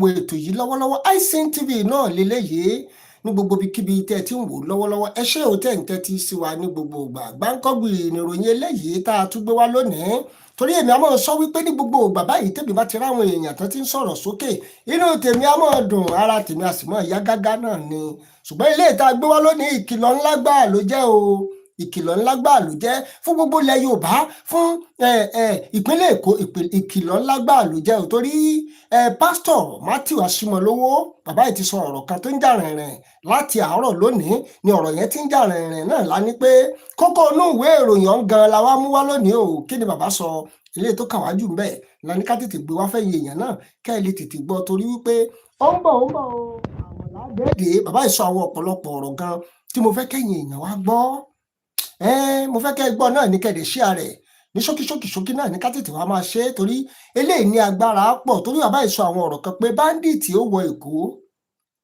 wo ètò yìí lọ́wọ́lọ́wọ́ iSin TV náà lélẹ́yìí ní gbogbo ibikíbi tẹ́ ti ń wò lọ́wọ́lọ́wọ́ ẹ ṣé ò tẹ́ ń tẹ́tí sí wa ní gbogbo ìgbà Gbáǹkọ́gbì ìròyìn eléyìí tá a tún gbé wá lónìí torí èmi a máa sọ wípé ní gbogbo ìgbà báyìí tèmi bá ti ráwọn èèyàn tó ti ń sọ̀rọ̀ sókè inú tèmi a máa dùn ara tèmi a sì máa yá gágá náà ni ṣùgbọ́n ilé ìta gbé wá lónìí ìkìlọ̀ ńlá gbáà ló jẹ́ o ìkìlọ̀ ńlá gbáà ló jẹ́ fún gbogbo ilẹ̀ Yorùbá fún ìpínlẹ̀ Èkó ìkìlọ̀ ńlá gbáà ló jẹ́ o torí pásítọ̀ Matthew Asimolowo bàbá yìí ti sọ ọ̀rọ̀ kan tó ń jà rìnrìn láti àárọ̀ lónìí ni ọ̀rọ̀ yẹn ti ń jà rìnrìn náà lá ní pé kókó inú ìwé ìròyìn ọ̀hún la wá mú wá lónìí o kí ni bàbá sọ ilé tó kàwájú ń bẹ̀ la ní ká tètè gbé wá fẹ́yìn èèyàn náà kẹ́ ẹ lè tètè gbọ́ torí wípé ó ń bọ̀ o àwọn làádẹ́ẹ̀dẹ́ bàbá yìí sọ àwọn ọ̀pọ̀lọpọ̀ ọ̀rọ̀ gan tí mo fẹ́ kẹ́yìn èèyàn wá gbọ́ mo fẹ́ kẹ́ ẹ gbọ́ náà ní kẹ́ẹ̀dẹ̀ share rẹ̀ ní ṣókí náà ní ká tètè wá máa ṣe é torí eléyìí ní agbára pọ̀ torí bàbá yìí sọ àwọn ọ̀rọ̀ kan pé bandits ó wọ Èkó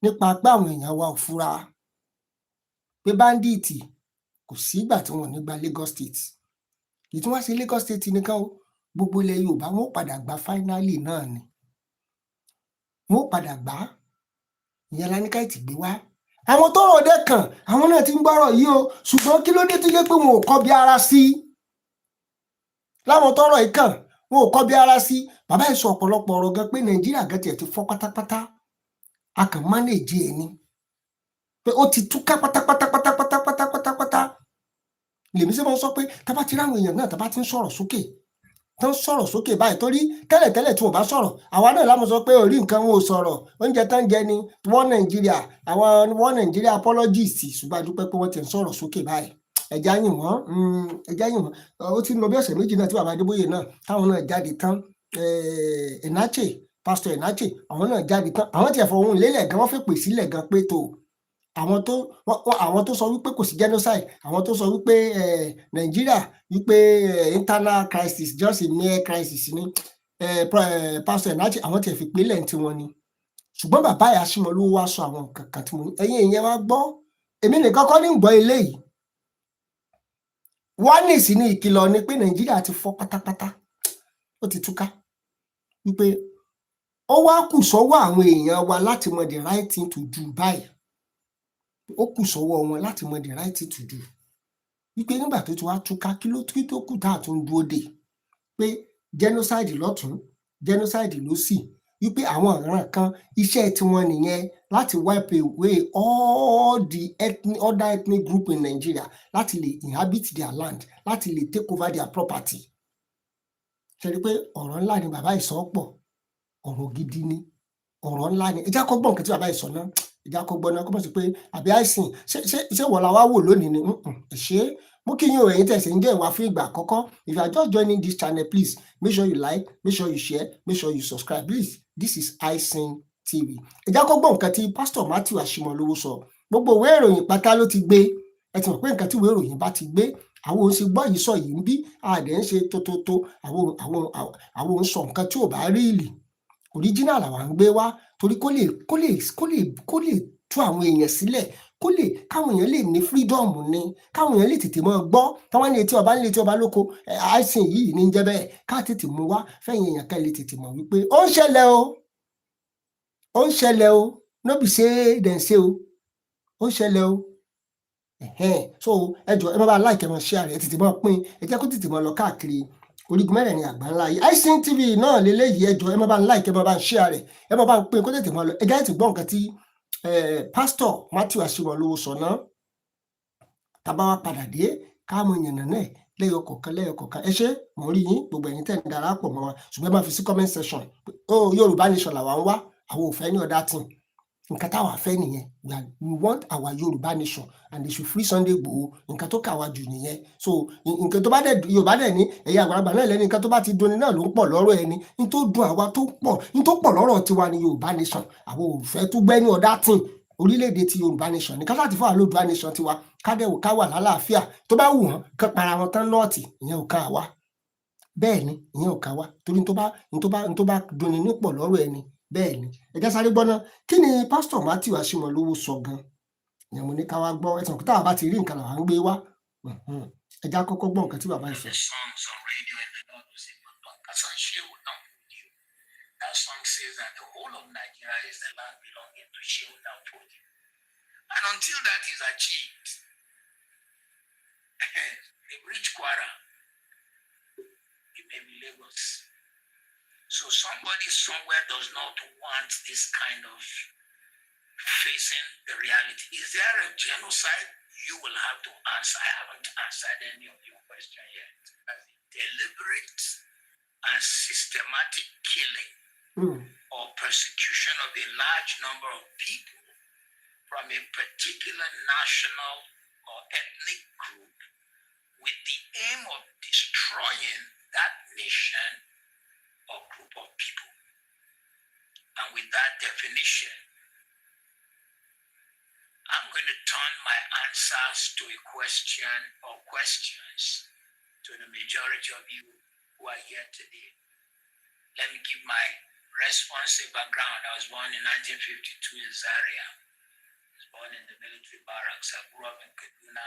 nípa pé àwọn èèyàn wa ò fura pé bandits kò sígbà tí wọn ò ní gba Lagos State kì í tún wá sí Lagos State nìkan o gbogbo ilẹ̀ Yorùbá wọn ò padà gba finally náà ni wọn ò padà gbà ìyẹn la ní ká tètè gbé wá àwọn tó rọ̀ dẹ́ kàn àwọn náà ti ń gbọ́rọ̀ yìí o ṣùgbọ́n kí ló dé tó jẹ́ pé wọn ò kọ́ bí ara sí láwọn tọ́rọ̀ yìí kàn wọn ò kọ́ bí ara sí bàbá yìí sọ ọ̀pọ̀lọpọ̀ ọ̀rọ̀ gan pé Nàìjíríà gan tiẹ̀ ti fọ́ pátápátá a kàn mánéèjì ẹ̀ ni pé ó ti túká pátápátá lèmi sì máa ń sọ pé tá bá ti ráwọn èèyàn náà tá bá ti ń sọ̀rọ̀ sókè tó ń sọ̀rọ̀ sókè báyìí torí tẹ́lẹ̀tẹ́lẹ̀ tí wọ́n bá sọ̀rọ̀ àwa náà láwọn sọ pé orí nǹkan wọn ò sọ̀rọ̀ oúnjẹ tán jẹ ni wọ́n Nàìjíríà àwọn wọ́n Nàìjíríà apologies ṣùgbọ́n a dúpẹ́ pé wọ́n ti ń sọ̀rọ̀ sókè báyìí ẹja yìn wọ́n ó ti ń lọ bí ọ̀sẹ̀ méjì náà tí bàbá Adébóyè náà táwọn náà jáde tán pásítọ̀ Enache àwọn náà jáde tán àwọn tí ẹ̀fọ́ ohun lélẹ̀ gan wọ́n fẹ́ pè sílẹ̀ gan pé tó àwọn tó sọ wípé kò sí genocide àwọn tó sọ wípé Nàìjíríà wípé internal crisis just a mere crisis ni pásítọ̀ Enache àwọn tí ẹ̀ fi pé lẹ́yìn tí wọ́n ni ṣùgbọ́n bàbá yà Asimolowo wá sọ àwọn nǹkan kan tí mo ní ẹ̀yin èèyàn wá gbọ́ èmi nìkan kọ́ ní gbọ́ eléyìí wọ́n ní sí ní ìkìlọ̀ ni pé Nàìjíríà ti fọ́ pátápátá ó ti túká wípé ó wá kù sọ́wọ́ àwọn èèyàn wa láti mọ the right thing to do báyìí ó kù sọ́wọ́ wọn láti mọ the right thing to do wípé nígbà tó ti wá túká kí tó kù tá a tún dúró dè pé genocide lọ́tún genocide lósì wípé àwọn ọ̀ràn kan iṣẹ́ tiwọn nìyẹn láti wipe away all the other ethnic group in Nigeria láti lè inhabit their land láti lè take over their property ṣe rí pé ọ̀rọ̀ ńlá ni bàbá ìsọ́pọ̀ ọ̀rọ̀ gidi ni ọ̀rọ̀ ńlá ni ẹjá kọ́ gbọ́n nǹkan tí bàbá ìsọ náà ẹjá kọ́ gbọ́n náà kọ́ mọ̀ sí pé àbí àìsàn ṣé wọ́n la wá wò lónìí ni ṣé mú kí yín o ẹ̀yin tẹ̀sí ń jẹ́ ìwà fún ìgbà àkọ́kọ́ if you are just joining this channel please make sure you like make sure you share make sure you subscribe please this is iSin TV ẹjá kọ́ gbọ́n nǹkan tí pásítọ̀ Matthew Asimolowo sọ gbogbo ìwé ìròyìn pátá ló ti gbé ẹ ti mọ̀ pé nǹkan tí ìwé ìròyìn bá ti gbé àwọn ò ń ṣe gbọ́ yìí sọ yìí ń bí àdé ń ṣe tótótó àwọn ò ń sọ nǹkan tí ò bá rí ìlì original làwọn ń gbé wá torí kó lè tú àwọn èèyàn sílẹ̀ káwọn èèyàn lè ní freedom ni káwọn èèyàn lè tètè máa gbọ́ táwọn ní etí ọba lóko iSin yìí ní jẹ́ bẹ́ẹ̀ ká tètè mú wá fẹ́yìn èèyàn ká lè tètè mọ̀ wípé ó ń ṣẹlẹ̀ o no be say dem say o ó ń ṣẹlẹ̀ o so ẹ jọ̀ọ́ ẹ má bá like ẹ má share ẹ tètè máa pín ẹ jẹ́ kó tètè máa lọ káàkiri orígun mẹ́rẹ̀ẹ̀rin àgbáńlá yìí iSin TV náà lélẹ́yìí ẹ jọ̀ọ́ ẹ má bá like ẹ má bá share rẹ̀ ẹ má bá pín kó tètè máa lọ ẹ jẹ́ ti gbọ́ nǹkan tí pásítọ̀ Matthew Asimolowo sọ náà tàbá wa padà dé káàmù yànnà náà lẹ́yọ kọ̀ọ̀kan ẹ ṣé mo rí yín gbogbo ẹ̀yin tẹ̀ ń darapọ̀ mọ́ wa ṣùgbọ́n ẹ máa fi sí comment section Yorùbá nation làwa ń wá àwọn ò fẹ́ ní ọ̀dà tì nǹkan táwa fẹ́ nìyẹn we want our Yorùbá nation and they should free Sunday Igboho nǹkan tó kà wá jù nìyẹn so nǹkan tó bá dẹ̀ Yorùbá dẹ̀ ní ẹ̀yà àgbàlagbà náà lẹ́ni nǹkan tó bá ti dunni náà ló ń pọ̀ lọ́rọ̀ ẹni ní tó dùn àwa tó pọ̀ lọ́rọ̀ tiwa ní Yorùbá nation àwọn ò fẹ́ tó gbẹ́ ní ọ̀dà tì orílẹ̀-èdè ti Yorùbá nation ní ká láti fún àlóòdùá nation tiwa kádẹ́wò ká wà lálàáfíà tó bá wù wọ́n kán para wọn tán lọ́ọ̀tì ìyẹn ò ká wa bẹ́ẹ̀ ni ìyẹn ò ká wa torí tó bá dunni nípọ̀ lọ́rọ̀ ẹni bẹ́ẹ̀ ni ẹjá sáré gbọ́ náà kí ni pásítọ̀ Matthew Asimolowo sọ gan ìyẹn mo ní ká wá gbọ́ ẹ̀sán kúta àbá ti rí nǹkan làwọn ń gbé wá ẹjá kọ́kọ́ gbọ́ nǹkan tí bàbá yìí sọ. That song says that the whole of Nigeria is the land belonging to Shehu Danfodi. And until that is achieved, they reach Kwara, it may be Lagos. So somebody somewhere does not want this kind of facing the reality. Is there a genocide? You will have to answer. I haven't answered any of your question yet. As a deliberate and systematic killing or persecution of a large number of people from a particular national or ethnic group with the aim of destroying that nation or group of people. And with that definition, I'm going to turn my answers to a question or questions to the majority of you who are here today. Let me give my responsive background. I was born in 1952 in Zaria. I was born in the military barracks. I grew up in Kaduna,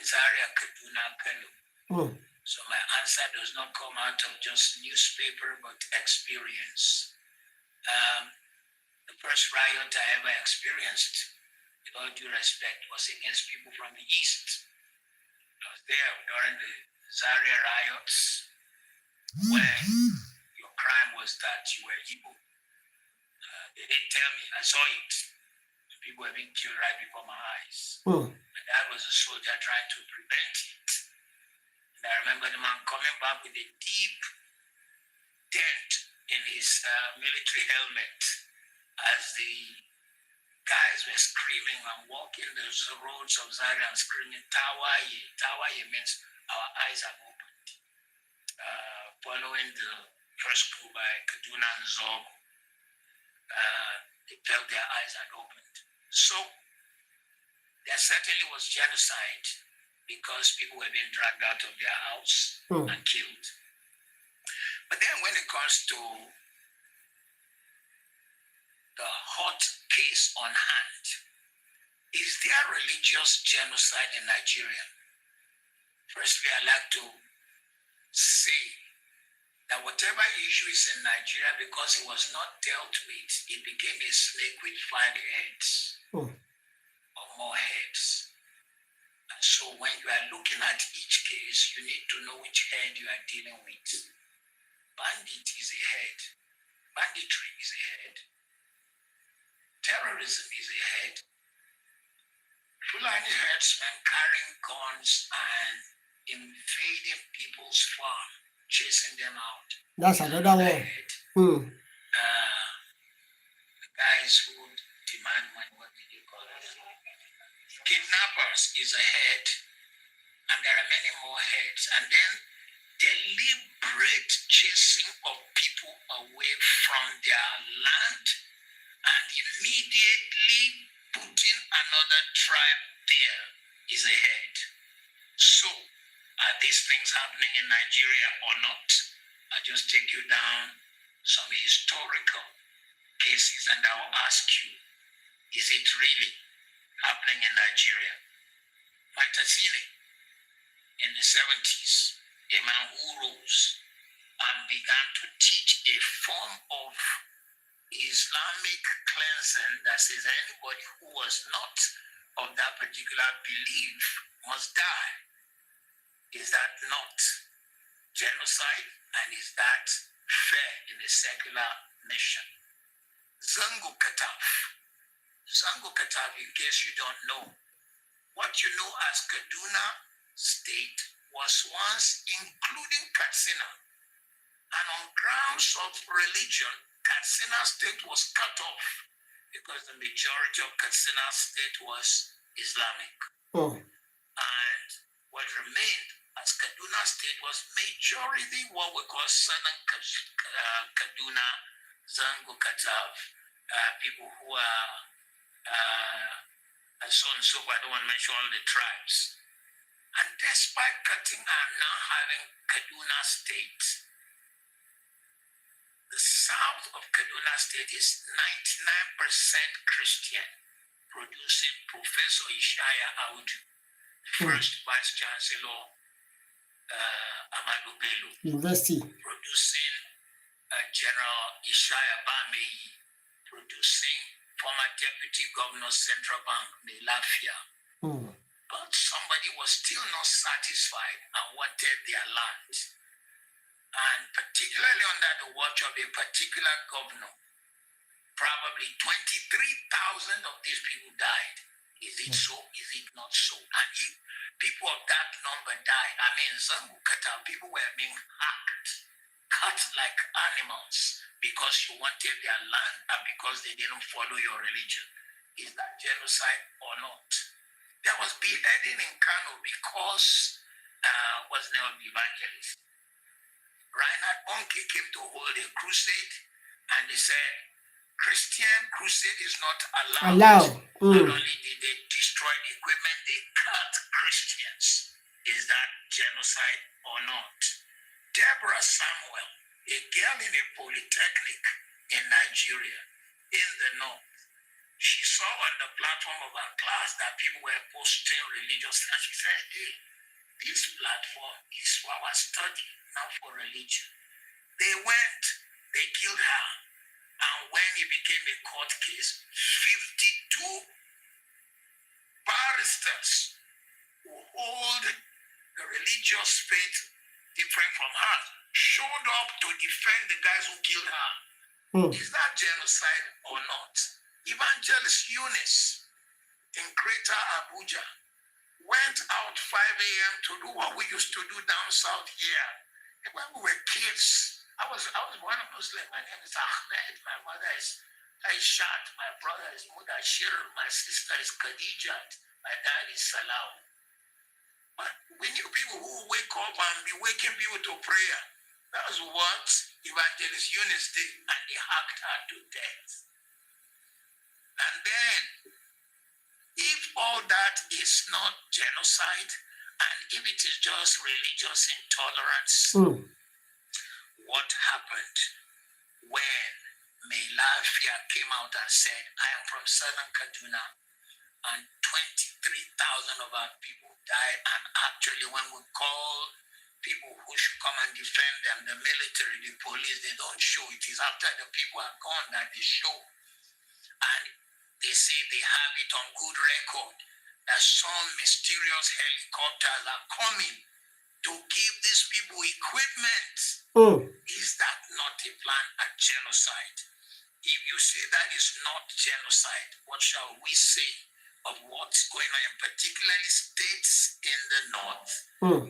Zaria, Kaduna, Kano. So my answer does not come out of just newspaper, but experience. The first riot I ever experienced, with all due respect, was against people from the East. I was there during the Zaria riots, where your crime was that you were Igbo. They didn't tell me, I saw it. People were being killed right before my eyes. And I was a soldier trying to prevent it. And I remember the man coming back with a deep dent in his military helmet as the guys were screaming and walking the roads of Zaria and screaming, Tawaye. Tawaye means our eyes have opened. Following the first coup by Kaduna and Zogo, they felt their eyes had opened. So there certainly was genocide because people were being dragged out of their house and killed. But then when it comes to the hot case on hand, is there religious genocide in Nigeria? Firstly, I'd like to say that whatever issue is in Nigeria, because it was not dealt with, it became a snake with 5 heads or more heads. And so when you are looking at each case, you need to know which head you are dealing with. Bandit is a head. Banditry is a head. Terrorism is a head. Fulani herdsmen carrying guns and invading people's farm, chasing them out. That's another one. The guys who demand money, what did you call it? Kidnappers is a head, and there are many more heads. And then deliberate chasing of people away from their land and immediately putting another tribe there is a head. So, are these things happening in Nigeria or not? I'll just take you down some historical cases and I will ask you, is it really happening in Nigeria? Maitasile, in the 70s, a man who rose and began to teach a form of Islamic cleansing that says anybody who was not of that particular belief must die. Is that not genocide? And is that fair in a secular nation? Zango Kataf. Zango Kataf, in case you don't know, what you know as Kaduna State was once including Katsina. And on grounds of religion, Katsina State was cut off because the majority of Katsina State was Islamic. And what remained as Kaduna State was majority what we call Southern Kaduna, Zango Katav, people who are and so on and so forth. I don't want to mention all the tribes. And despite cutting and now having Kaduna State, the south of Kaduna State is 99% Christian, producing Professor Ishaya Audu, first Vice Chancellor Amadu Bello, University, producing General Ishaya Bameyi, producing former Deputy Governor Central Bank, Melafia. But somebody was still not satisfied and wanted their land. And particularly under the watch of a particular governor, probably 23,000 of these people died. Is it so? Is it not so? And if people of that number died, I mean, people were being cut like animals because you wanted their land and because they didn't follow your religion. Is that genocide or not? There was beheading in Kano because what's the name of the evangelist? Reinhard Bonnke came to hold a crusade and he said, Christian crusade is not allowed. Not only did they destroy the equipment, they cut Christians. Is that genocide or not? Deborah Samuel, a girl in a polytechnic in Nigeria, in the north, she saw on the platform of her class that people were posting religious, and she said, hey, this platform is for our study, not for religion. They went, they killed her, and when it became a court case, 52 barristers who hold the religious faith different from her showed up to defend the guys who killed her. Is that genocide or not? Evangelist Eunice in Greater Abuja went out 5 a.m. to do what we used to do down south here. And when we were kids, I was one of Muslims. My name is Ahmed. My mother is Aishat. My brother is Mudashir. My sister is Khadijat. My dad is Salam. But we knew people who wake up and be waking people to prayer. That was what Evangelist Eunice did, and they hacked her to death. And then, if all that is not genocide, and if it is just religious intolerance, what happened when Melafia came out and said, I am from Southern Kaduna, and 23,000 of our people died, and actually when we call people who should come and defend them, the military, the police, they don't show. It is after the people are gone that they show. And they say they have it on good record that some mysterious helicopters are coming to give these people equipment. Is that not a plan at genocide? If you say that is not genocide, what shall we say of what's going on, in particularly states in the north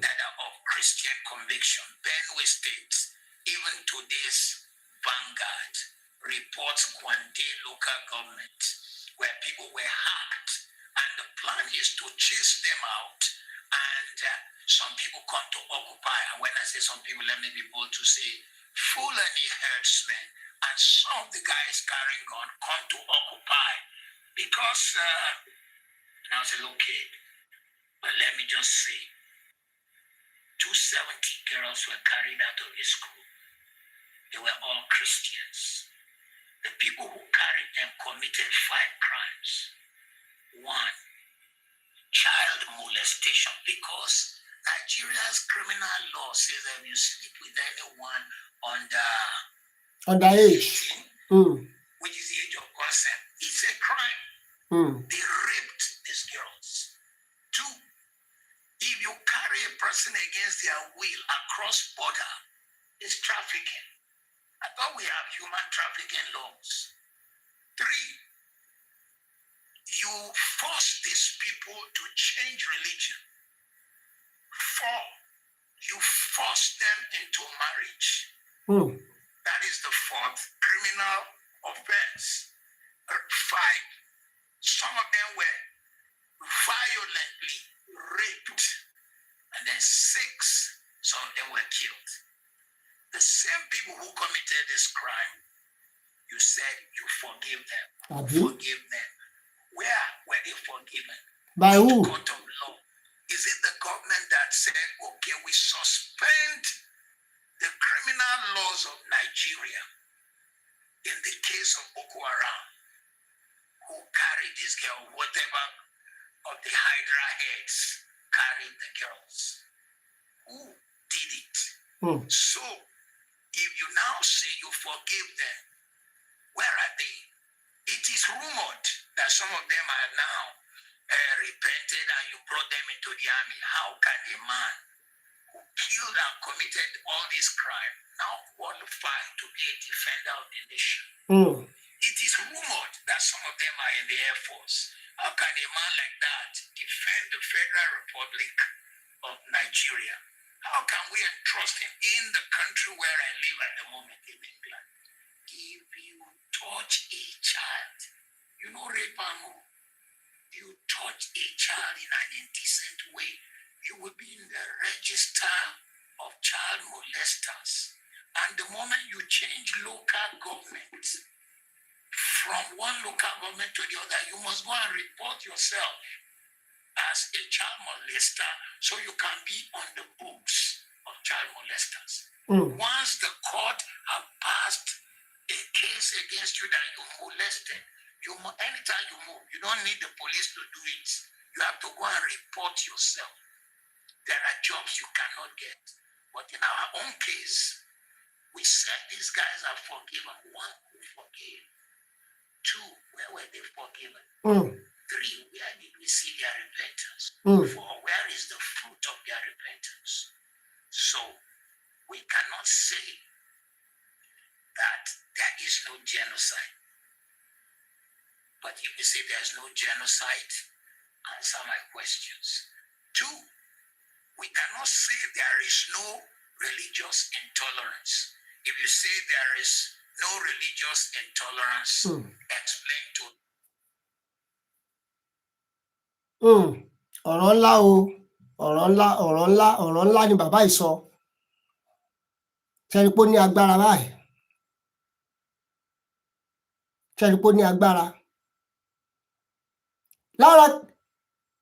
that are of Christian conviction? Benue State, even today's Vanguard reports Kwande local government, where people were hacked, and the plan is to chase them out, and some people come to occupy. And when I say some people, let me be bold to say Fulani herdsmen, and some of the guys carrying gun come to occupy because and I said, okay, but let me just say 270 girls were carried out of the school. They were all Christians. The people who carried them committed 5 crimes. 1, child molestation, because Nigeria's criminal law says that if you sleep with anyone underage, 18, which is the age of consent, it's a crime. They raped these girls. 2, if you carry a person against their will across border, it's trafficking. I thought we have human trafficking laws. 3, you force these people to change religion. 4, you force them into marriage. That is the 4th criminal offense. 5, some of them were violently raped. And then 6, some of them were killed. The same people who committed this crime, you said you forgive them. Forgive them. Where were they forgiven? By who? The court of law. Is it the government that said, okay, we suspend the criminal laws of Nigeria in the case of Boko Haram, who carried this girl, whatever of the Hydra heads carried the girls? Who did it? So, if you now say you forgive them, where are they? some of them are now repented and you brought them into the army. How can a man who killed and committed all this crime now qualify to be a defender of the nation? It is rumored that some of them are in the Air Force. How can a man like that defend the Federal Republic of Nigeria? How can we entrust him in the country where I live at the moment, in England? If you touch a child, you know, rape and move. You touch a child in an indecent way, you will be in the register of child molesters. And the moment you change local government from one local government to the other, you must go and report yourself as a child molester so you can be on the books of child molesters. Once the court have passed a case against you that you molested, anytime you move, you don't need the police to do it. You have to go and report yourself. There are jobs you cannot get. But in our own case, we said these guys are forgiven. One, who forgave? Two, where were they forgiven? Three, where did we see their repentance? Four, where is the fruit of their repentance? So, we cannot say that there is no genocide. But if you say there's no genocide, answer my questions. Two, we cannot say there is no religious intolerance. If you say there is no religious intolerance, explain to ọ̀rọ̀ ńlá o, ọ̀rọ̀ ńlá ni bàbá yìí sọ. Ṣẹ́ni pé ó ní agbára báyìí. Ṣẹ́ni pé ó ní agbára. Lára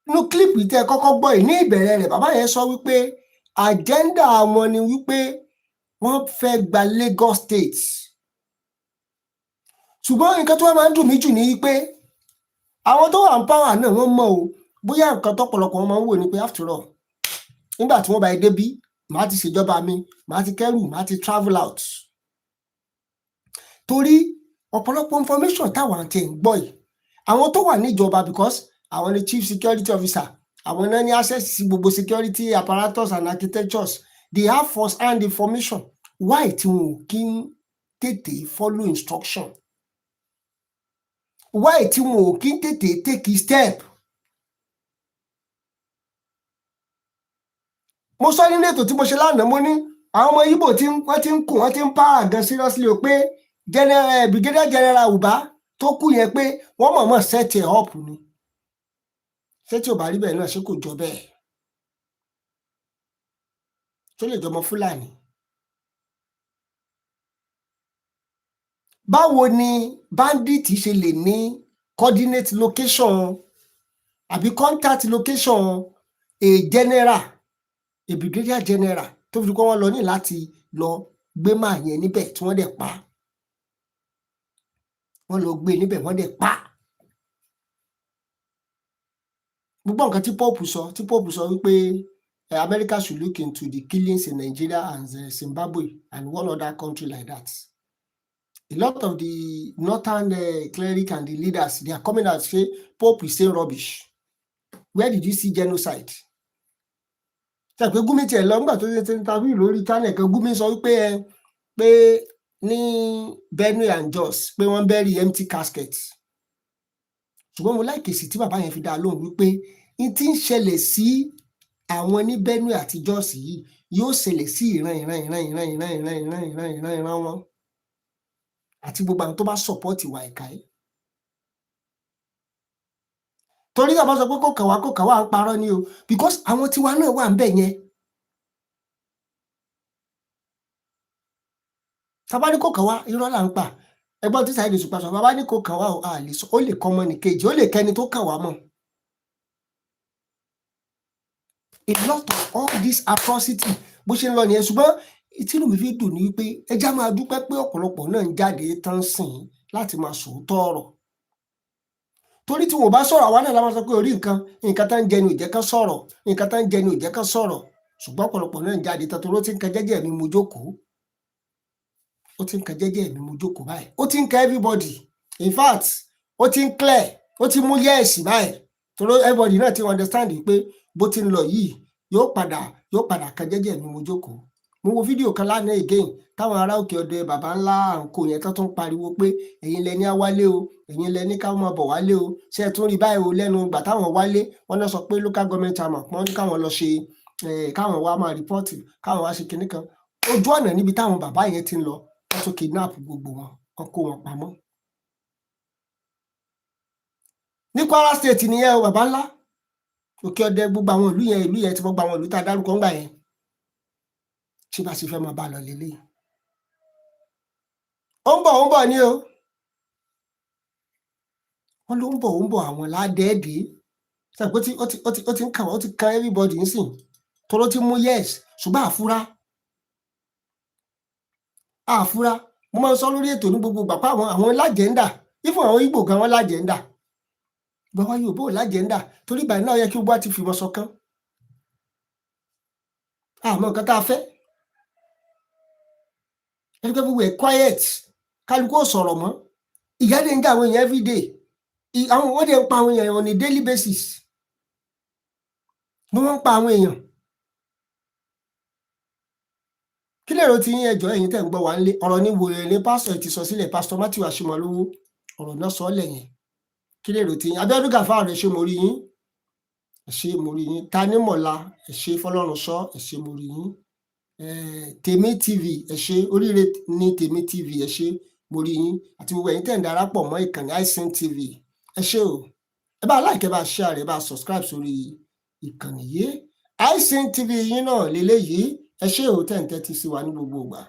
inú kílípù tẹ́ ẹ kọ́kọ́ gbọ́ yìí ní ìbẹ̀rẹ̀ rẹ̀, bàbá yẹn sọ wípé àjẹ́ndà wọn ni wípé wọ́n fẹ́ gba Lagos State. Ṣùgbọ́n nǹkan tó wá máa ń dùn mí jù ní wípé àwọn tó wà ń pàwà náà wọ́n mọ̀ o, bóyá nǹkan tọ́pọ̀lọpọ̀ wọn máa ń wò ní pé after all, nígbà tí wọ́n bá dé bí, màá ti ṣèjọba mi, màá ti kẹ́rù, màá ti travel out. Torí ọ̀pọ̀lọpọ̀ information táwọn àti ẹ̀ ń gbọ́ yìí, àwọn tó wà níjọba, because àwọn ni chief security officer, àwọn náà ní access sí gbogbo security apparatus and architectures, they have first hand information. Why tí wọn ò kí ń tètè follow instruction? Why tí wọn ò kí ń tètè take step? Mo sọ nínú ètò tí mo ṣe lánàá, mo ní àwọn ọmọ Ìgbò tí wọ́n ti ń kùn, wọ́n ti ń para gan seriously o pé brigadier general Uba tó kú yẹn pé wọ́n mọ̀ọ́mọ̀ set ẹ̀ up ni. Ṣé tí ò bá rí bẹ́ẹ̀ náà, ṣé kò jọ bẹ́ẹ̀? Tó lè jọmọ Fúlàní. Báwo ni bandit ṣe lè ní coordinate location àbí contact location a general, a brigadier general, tó fi kọ́ wọn lọ ní láti lọ gbé máa yẹn níbẹ̀ tí wọ́n dẹ̀ pa. Wọ́n lọ gbé níbẹ̀, wọ́n dẹ̀ pa. Gbogbo nǹkan tí Pope sọ wípé America should look into the killings in Nigeria and Zimbabwe and one other country like that. A lot of the northern cleric and the leaders, they are coming out say Pope is saying rubbish. Where did you see genocide? Ṣé pé Gumi tiẹ̀ lọ nígbà tó ṣe interview lórí channel kan, Gumi sọ wípé pé ní Benue and Jos pé wọ́n bury empty caskets. Ṣùgbọ́n mo like èsì tí bàbá yẹn fi dá lóhùn wípé n tí ń ṣẹlẹ̀ sí àwọn ní Benue àti Jos yìí yóò ṣẹlẹ̀ sí ìran wọn àti gbogbo àwọn tó bá support ìwà ìkà yìí. Torí àbá sọ pé kò kàn wá ń parọ́ ni o, because àwọn tiwa náà wà ń bẹ̀ yẹn. Tàbá ní kò kàn wá, irọ́ là ń pa. Ẹgbọ́n tí Saheed Òṣùpá sọ, bàbá ní kò kàn wá o, a lè sọ, ó lè kọ́ ọmọ nìkejì, ó lè kẹ́ni tó kàn wá mọ̀. A lot of all this atrocity bó ṣe ń lọ nìyẹn, ṣùgbọ́n ìtìlú mi fi dùn ní wípé ẹjá máa dúpẹ́ pé ọ̀pọ̀lọpọ̀ náà ń jáde tán sìn láti máa sòótọ́ ọ̀rọ̀. Torí tí wọn bá sọ̀rọ̀, àwa náà la máa sọ pé orí nǹkan tá ń jẹ ni ò jẹ́ kán sọ̀rọ̀, nǹkan tá ń jẹ ni ò jẹ́ kán sọ̀rọ̀. Ṣùgbọ́n ọ̀pọ̀lọpọ̀ náà ń jáde tán torí ó ti ń kan jẹ́jẹ́ mi mo jókòó. Ó ti ń kan jẹ́jẹ́ mi mo jókòó báyìí. Ó ti ń kan everybody. In fact, ó ti ń clear, ó ó ti mú yẹ́ẹ̀sì báyìí torí everybody náà ti understand pé bó ti ń lọ yìí yóò padà kan jẹ́jẹ́ mi mo jókòó. Mo wo fídíò kan lánàá again táwọn ará òkè ọdẹ bàbá ńlá àǹkó yẹn tó tún pariwo pé ẹ̀yin lẹ ní á wálé o, ẹ̀yin lẹ ní ká máa bọ̀ wálé o, ṣé ẹ tún rí báyìí o lẹ́nu ìgbà táwọn wálé wọ́n náà sọ pé local government chairman wọ́n ní káwọn lọ ṣe káwọn wá máa rìpọ́ọ̀tì káwọn wá ṣe kinní kan. Ojú ọ̀nà níbi táwọn bàbá yẹn ti ń lọ wọ́n tún kidnap gbogbo wọn, wọ́n kó wọn pamọ́. Ní Kwara State nìyẹn o bàbá ńlá òkè ọdẹ gbogbo àwọn ìlú yẹn tí gbogbo àwọn ìlú tá a dárúkọ ńgbà yẹn ṣé bá ṣe fẹ́ máa bá lọ lélẹ̀. Ó ń bọ̀ ní o wọ́n ló ń bọ̀ àwọn ládẹ́ẹ̀dẹ́ sọ pé ó ti ń kàn wọ́n ó ti kan everybody ń sìn tó ló ti mú yes ṣùgbọ́n àfúrá mo máa ń sọ lórí ètò ní gbogbo ìgbà pé àwọn lájẹ̀ńdà ifun àwọn Ìgbò gan wọn lájẹ̀ńdà gbọ́wọ́ yóò bó lájẹ̀ńdà torí ìbàdàn náà yẹ kí gbogbo àti fìmọ̀ ṣọ̀kan àmọ́ nǹkan tá a fẹ́ ẹni pé gbogbo ẹ̀ quiet kálukú ò sọ̀rọ̀ mọ́ ìyà dẹ̀ ń jẹ àwọn èèyàn everyday àwọn wọ́n dẹ̀ ń pa àwọn èèyàn on a daily basis ni wọ́n ń pa àwọn èèyàn. Kí lèrò tí yín ẹjọ́ ẹ̀yin tẹ̀ ń gbọ́ wá nílé ọ̀rọ̀ ní wòrè ní pásítọ̀ ti sọ sílẹ̀ pásítọ̀ Matthew Asimolowo ọ̀rọ̀ náà sọ lẹ́yìn kí lèrò tí yín Abíọ́dún Gàfárù ẹ ṣé mo rí yín Tanímọ̀lá ẹ ṣé Fọlọ́run sọ ẹ ṣé mo rí yín Tèmi TV ẹ ṣé Oríire ní Tèmi TV ẹ ṣé mo rí yín àti gbogbo ẹ̀yin tẹ̀ ń darapọ̀ mọ́ ìkànnì iSend TV ẹ ṣé o ẹ bá like ẹ bá share ẹ bá subscribe sórí ìkànnì yìí iSend TV yín náà lélẹ́yìí ẹ ṣé o tẹ̀ ń tẹ́tí sí wa ní gbogbo ìgbà.